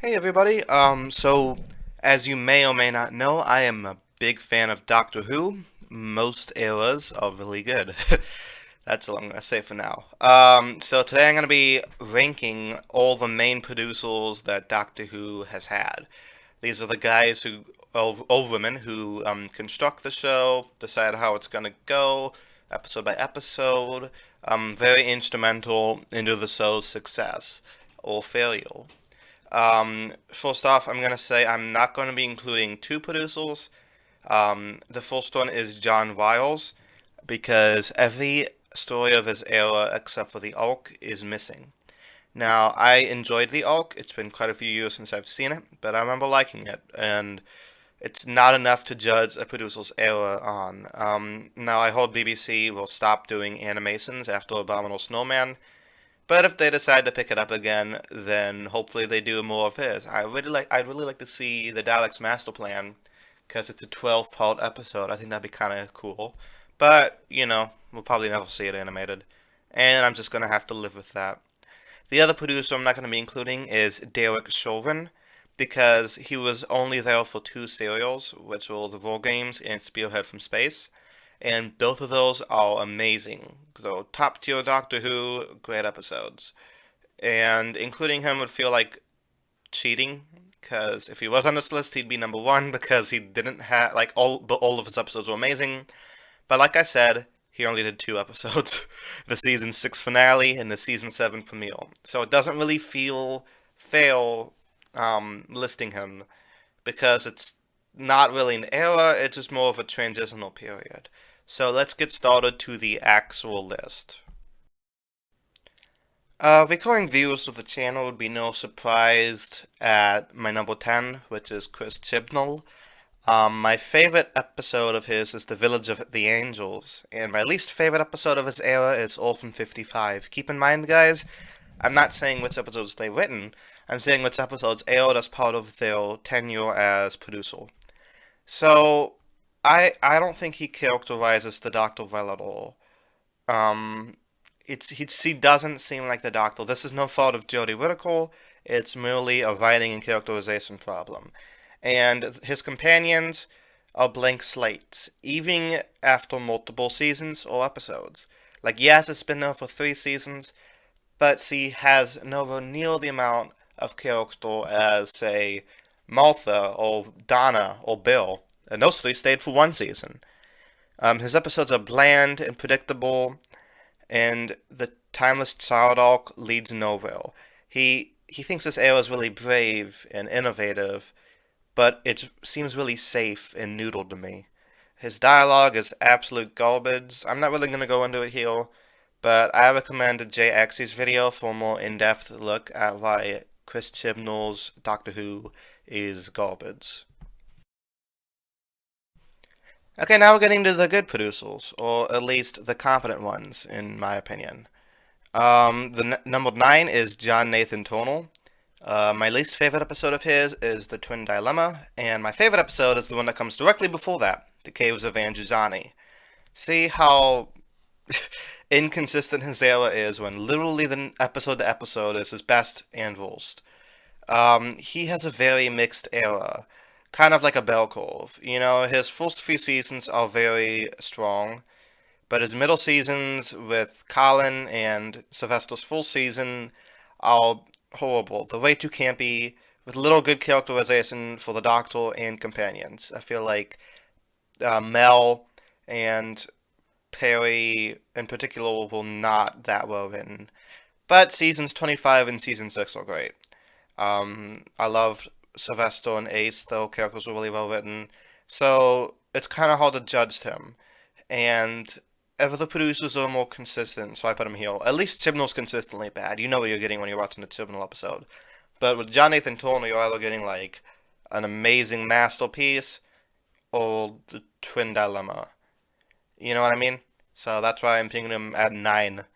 Hey everybody. So as you may or may not know, I am a big fan of Doctor Who. Most eras are really good. That's all I'm gonna say for now. So today I'm gonna be ranking all the main producers that Doctor Who has had. These are the guys who, or women, who construct the show, decide how it's gonna go, episode by episode. Very instrumental into the show's success or failure. First off, I'm gonna say I'm not gonna be including two producers. The first one is John Wiles, because every story of his era except for the Ark is missing. Now, I enjoyed the Ark. It's been quite a few years since I've seen it, but I remember liking it, and it's not enough to judge a producer's era on. Now, I hope BBC will stop doing animations after Abominable Snowman, but if they decide to pick it up again, then hopefully they do more of his. I'd really like to see the Daleks' Master Plan, because it's a 12-part episode. I think that'd be kind of cool. But we'll probably never see it animated, and I'm just gonna have to live with that. The other producer I'm not gonna be including is Derek Chauvin, because he was only there for two serials, which were The War Games and Spearhead from Space, and both of those are amazing. So top tier Doctor Who, great episodes. And including him would feel like cheating, because if he was on this list, he'd be number one because he didn't have like all of his episodes were amazing. But like I said, he only did two episodes, the season 6 finale and the season 7 premiere. So it doesn't really feel fair listing him because it's not really an era, it's just more of a transitional period. So let's get started to the actual list. Recurring viewers of the channel would be no surprised at my number 10, which is Chris Chibnall. My favorite episode of his is The Village of the Angels, and my least favorite episode of his era is Orphan 55. Keep in mind, guys, I'm not saying which episodes they've written, I'm saying which episodes aired as part of their tenure as producer. So, I don't think he characterizes the Doctor well at all. Um, he doesn't seem like the Doctor. This is no fault of Jodie Whittaker. It's merely a writing and characterization problem. And his companions are blank slates, even after multiple seasons or episodes. Like, yes, it's been there for 3 seasons, but she has nowhere near the amount of character as, say, Martha or Donna or Bill. And those three stayed for 1 season. His episodes are bland and predictable, and the timeless child arc leads nowhere. He thinks this era is really brave and innovative, but it seems really safe and noodled to me. His dialogue is absolute garbage. I'm not really going to go into it here, but I recommend Jay Axie's video for a more in-depth look at why Chris Chibnall's Doctor Who is garbage. Okay, now we're getting to the good producers, or at least the competent ones, in my opinion. The number 9 is John Nathan Turnell. My least favorite episode of his is The Twin Dilemma, and my favorite episode is the one that comes directly before that, The Caves of Androzani. See how inconsistent his era is when literally the episode to episode is his best and worst. He has a very mixed era, kind of like a bell curve. His first few seasons are very strong, but his middle seasons with Colin and Sylvester's full season are horrible. They're way too campy, with little good characterization for the Doctor and companions. I feel like Mel and Perry in particular were not that well written. But seasons 25 and season 6 are great. I loved Sylvester and Ace, though characters were really well written. So it's kind of hard to judge him. And ever the producers are more consistent, so I put him here. At least Chibnall's consistently bad. You know what you're getting when you're watching the Chibnall episode. But with John Nathan Turner, you're either getting like an amazing masterpiece or the Twin Dilemma. You know what I mean? So that's why I'm picking him at 9.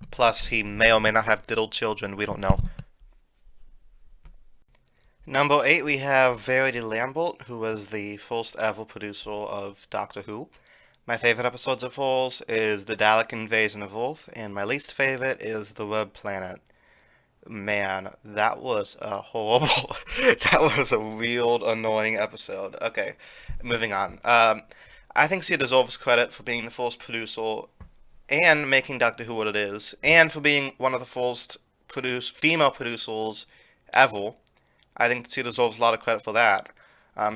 Plus, he may or may not have diddled children. We don't know. Number 8, we have Verdi Lambert, who was the first ever producer of Doctor Who. My favorite episodes of hers is The Dalek Invasion of Earth, and my least favorite is The Red Planet. Man, that was a horrible, that was a real annoying episode. Okay, moving on. I think she deserves credit for being the first producer and making Doctor Who what it is, and for being one of the first female producers ever. I think she deserves a lot of credit for that.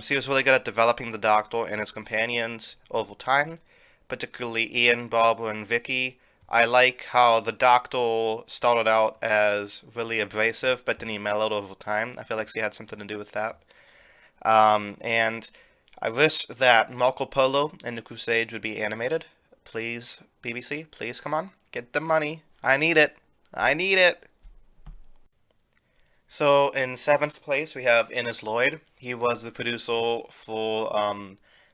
She was really good at developing the Doctor and his companions over time, particularly Ian, Barbara, and Vicky. I like how the Doctor started out as really abrasive, but then he mellowed over time. I feel like she had something to do with that. And I wish that Marco Polo and the Crusades would be animated. Please, BBC, please come on, get the money. I need it. I need it. So in seventh place we have Innis Lloyd. He was the producer for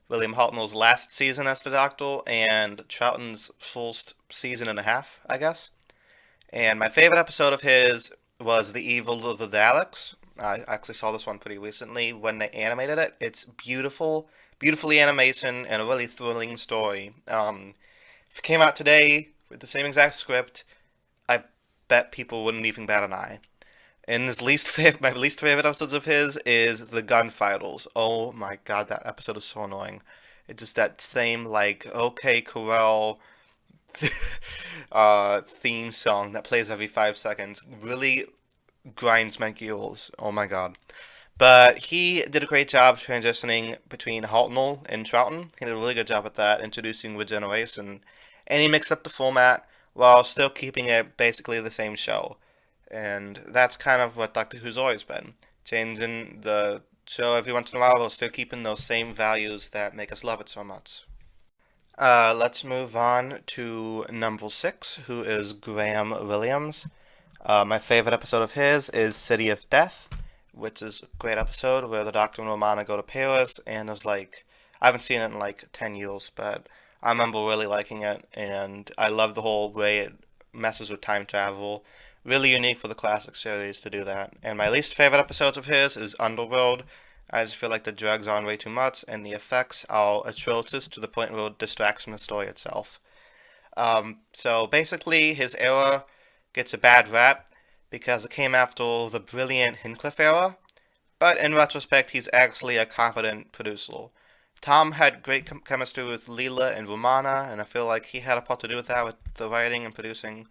William Hartnell's last season as the Doctor and Troughton's first season and a half, I guess. And my favorite episode of his was The Evil of the Daleks. I actually saw this one pretty recently when they animated it. It's beautiful, beautifully animation and a really thrilling story. If it came out today with the same exact script, I bet people wouldn't even bat an eye. And my least favorite episodes of his is the gunfighters. Oh my god, that episode is so annoying. It's just that same like okay Corel theme song that plays every 5 seconds really grinds my gears. Oh my god. But he did a great job transitioning between Hartnell and Troughton. He did a really good job at that, introducing regeneration, and he mixed up the format while still keeping it basically the same show. And that's kind of what Doctor Who's always been. Changing the show every once in a while, while still keeping those same values that make us love it so much. Let's move on to number six, who is Graham Williams. My favorite episode of his is City of Death, which is a great episode where the Doctor and Romana go to Paris, and it was like, I haven't seen it in like 10 years, but I remember really liking it, and I love the whole way it messes with time travel. Really unique for the classic series to do that. And my least favorite episodes of his is Underworld. I just feel like the drugs on way too much, and the effects are atrocious to the point where it distracts from the story itself. So basically, his era gets a bad rap because it came after the brilliant Hinchcliffe era, but in retrospect, he's actually a competent producer. Tom had great chemistry with Leela and Romana, and I feel like he had a part to do with that with the writing and producing.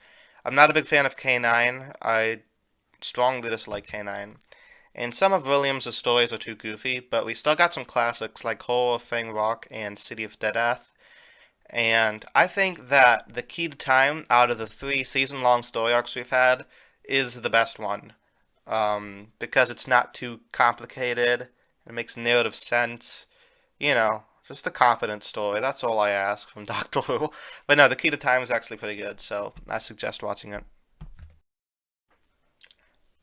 I'm not a big fan of K9. I strongly dislike K9. And some of Williams' stories are too goofy, but we still got some classics like Horror of Fang Rock and City of Death. And I think that the key to time out of the three season-long story arcs we've had is the best one. Because it's not too complicated. It makes narrative sense. Just a competent story. That's all I ask from Doctor Who. But no, the key to time is actually pretty good, so I suggest watching it.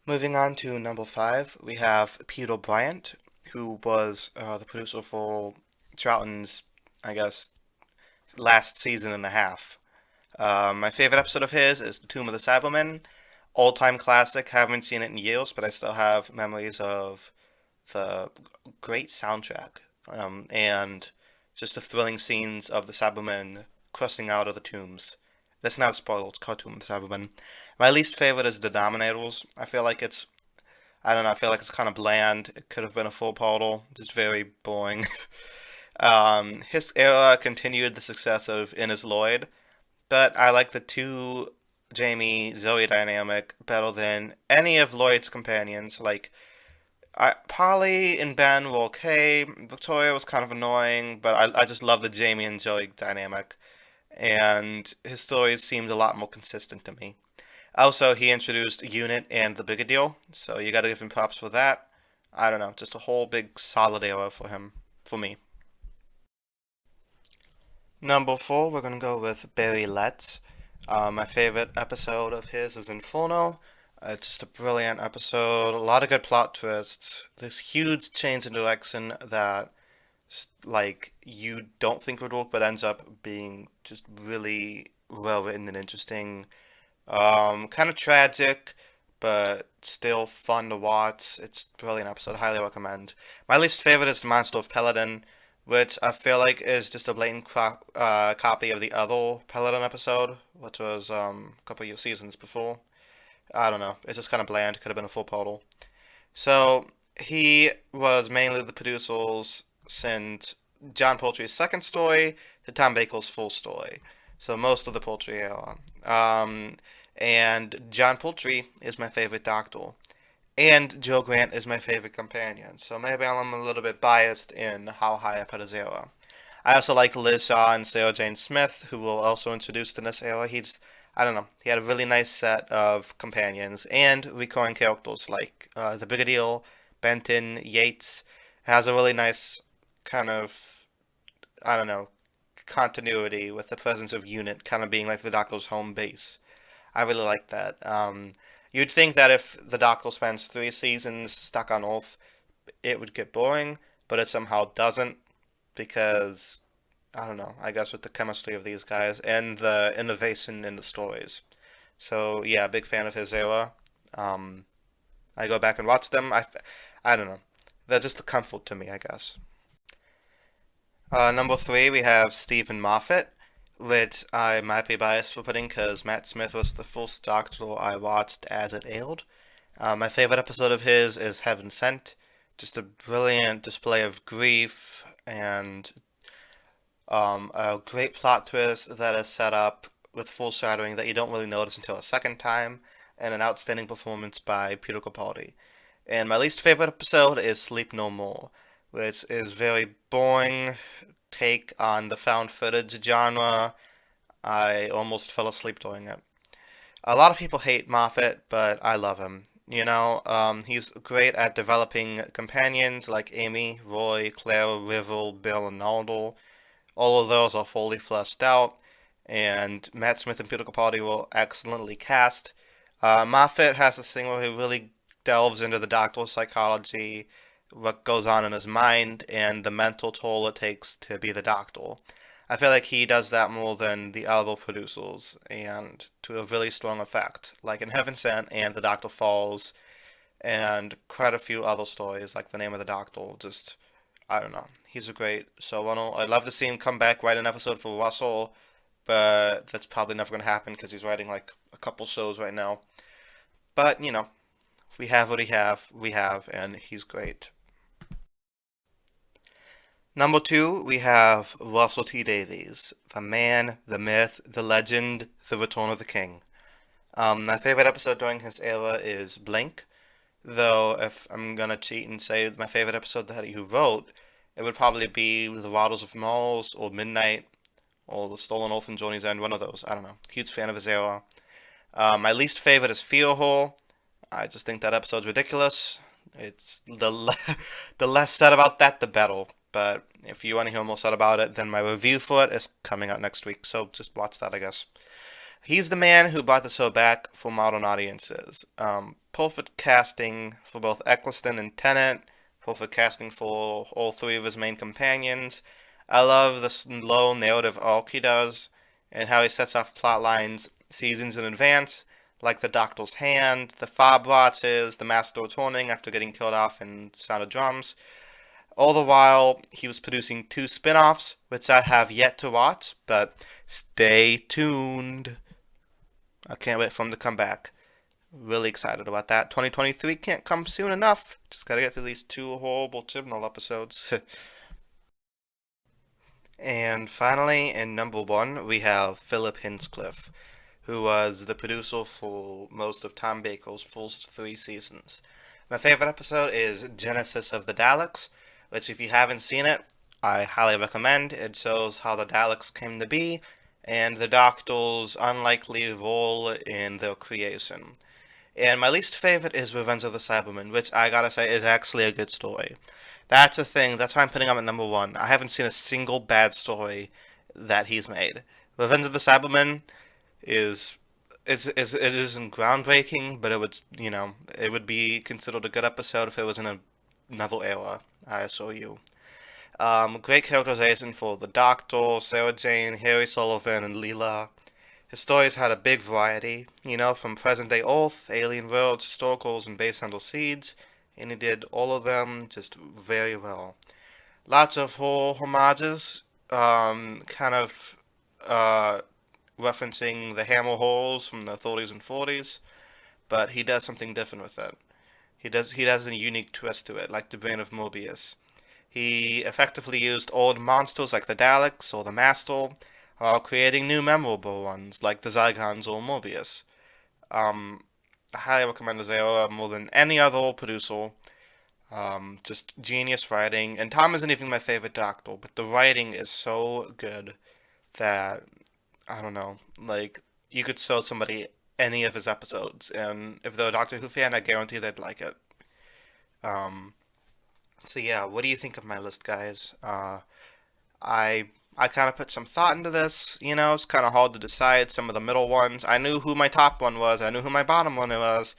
Moving on to number five, we have Peter Bryant, who was the producer for Troughton's, I guess, last season and a half. My favorite episode of his is The Tomb of the Cybermen. All-time classic. Haven't seen it in years, but I still have memories of the great soundtrack. And just the thrilling scenes of the Cybermen crossing out of the tombs. That's not a spoiler, it's Cartoon with the Cybermen. My least favorite is the Dominators. I don't know, I feel like it's kind of bland. It could have been a full portal. It's just very boring. His era continued the success of Innis Lloyd, but I like the two Jamie Zoe dynamic better than any of Lloyd's companions. Like, Polly and Ben were okay. Victoria was kind of annoying, but I just love the Jamie and Joey dynamic. And his stories seemed a lot more consistent to me. Also, he introduced Unit and the Bigger Deal, so you gotta give him props for that. I don't know, just a whole big solid era for him, for me. Number four, we're gonna go with Barry Letts. My favorite episode of his is Inferno. It's just a brilliant episode. A lot of good plot twists. This huge change in direction that, like, you don't think would work, but ends up being just really well written and interesting. Kind of tragic, but still fun to watch. It's a brilliant episode. Highly recommend. My least favorite is the Monster of Paladin, which I feel like is just a blatant copy of the other Paladin episode, which was a couple of seasons before. I don't know. It's just kind of bland. Could have been a full total. So he was mainly the producers since John Poultry's second story to Tom Baker's full story. So most of the Poultry era. Um, and John Poultry is my favorite Doctor. And Joe Grant is my favorite companion. So maybe I'm a little bit biased in how high I put his era. I also liked Liz Shaw and Sarah Jane Smith, who were also introduced in this era. I don't know, he had a really nice set of companions and recurring characters like the Brigadier, Benton, Yates. Has a really nice kind of, I don't know, continuity with the presence of Unit kind of being like the Doctor's home base. I really like that. You'd think that if the Doctor spends 3 seasons stuck on Earth, it would get boring, but it somehow doesn't because I don't know. I guess with the chemistry of these guys and the innovation in the stories. So yeah, big fan of his era. Um, I go back and watch them. I don't know. They're just a comfort to me, I guess. Number three, we have Stephen Moffat, which I might be biased for putting because Matt Smith was the first Doctor I watched as it aired. My favorite episode of his is Heaven Sent. Just a brilliant display of grief and a great plot twist that is set up with foreshadowing that you don't really notice until a second time, and an outstanding performance by Peter Capaldi. And my least favorite episode is Sleep No More, which is very boring take on the found footage genre. I almost fell asleep during it. A lot of people hate Moffat, but I love him. He's great at developing companions like Amy, Roy, Claire, Rivel, Bill, and Naldor. All of those are fully fleshed out, and Matt Smith and Peter Capaldi were excellently cast. Moffat has this thing where he really delves into the Doctor's psychology, what goes on in his mind, and the mental toll it takes to be the Doctor. I feel like he does that more than the other producers, and to a really strong effect, like in Heaven Sent and The Doctor Falls, and quite a few other stories, like The Name of the Doctor. Just, I don't know. He's a great showrunner. I'd love to see him come back, write an episode for Russell, but that's probably never going to happen because he's writing like a couple shows right now. But, if we have what we have, and he's great. Number two, we have Russell T Davies, the man, the myth, the legend, the return of the king. My favorite episode during his era is Blink, though if I'm gonna cheat and say my favorite episode that he wrote, it would probably be The Waters of Mars or Midnight or The Stolen Oath and Journey's End, one of those. I don't know. Huge fan of his era. My least favorite is Fear Hole. I just think that episode's ridiculous. It's the less said about that, the better. But if you want to hear more said about it, then my review for it is coming out next week. So just watch that, I guess. He's the man who brought the show back for modern audiences. Perfect casting for both Eccleston and Tennant. Perfect casting for all three of his main companions. I love the slow narrative arc he does, and how he sets off plot lines seasons in advance, like the Doctor's Hand, the Fob Watches, the Master returning after getting killed off in Sound of Drums. All the while, he was producing 2 spin-offs, which I have yet to watch, but stay tuned. I can't wait for him to come back. Really excited about that. 2023 can't come soon enough. Just gotta get through these 2 horrible Chibnall episodes. And finally, in number one, we have Philip Hinchcliffe, who was the producer for most of Tom Baker's first 3 seasons. My favorite episode is Genesis of the Daleks, which if you haven't seen it, I highly recommend. It shows how the Daleks came to be and the Doctor's unlikely role in their creation. And my least favorite is Revenge of the Cybermen, which I gotta say is actually a good story. That's a thing, that's why I'm putting him at number one. I haven't seen a single bad story that he's made. Revenge of the Cybermen is it isn't groundbreaking, but it would be considered a good episode if it was in another era. I assure you. Great characterization for the Doctor, Sarah Jane, Harry Sullivan, and Leela. His stories had a big variety, from present-day Earth, alien worlds, historicals, and base handle seeds, and he did all of them just very well. Lots of whole homages, kind of uh, referencing the Hammer holes from the 30s and 40s, but he does something different with it. He does a unique twist to it, like the Brain of Mobius. He effectively used old monsters like the Daleks or the Master, while creating new memorable ones like the Zygons or Mobius. I highly recommend Azera more than any other producer. Just genius writing, and Tom isn't even my favorite Doctor, but the writing is so good that I don't know, like you could show somebody any of his episodes, and if they're a Doctor Who fan, I guarantee they'd like it. Um, so yeah, what do you think of my list, guys? I I kind of put some thought into this. It's kind of hard to decide some of the middle ones. I knew who my top one was. I knew who my bottom one was,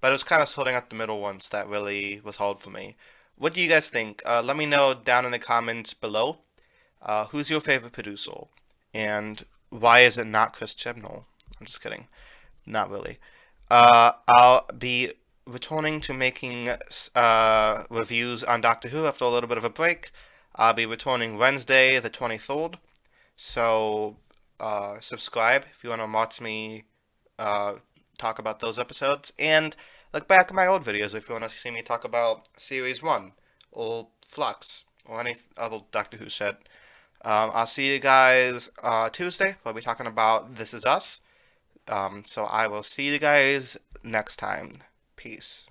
but it was kind of sorting out the middle ones that really was hard for me. What do you guys think? Let me know down in the comments below. Who's your favorite producer, and why is it not Chris Chibnall? I'm just kidding. Not really. I'll be returning to making reviews on Doctor Who after a little bit of a break. I'll be returning Wednesday, the 23rd. So, subscribe if you want to watch me uh, talk about those episodes. And look back at my old videos if you want to see me talk about Series 1 or Flux or any other Doctor Who shit. I'll see you guys Tuesday. We'll be talking about This Is Us. So I will see you guys next time. Peace.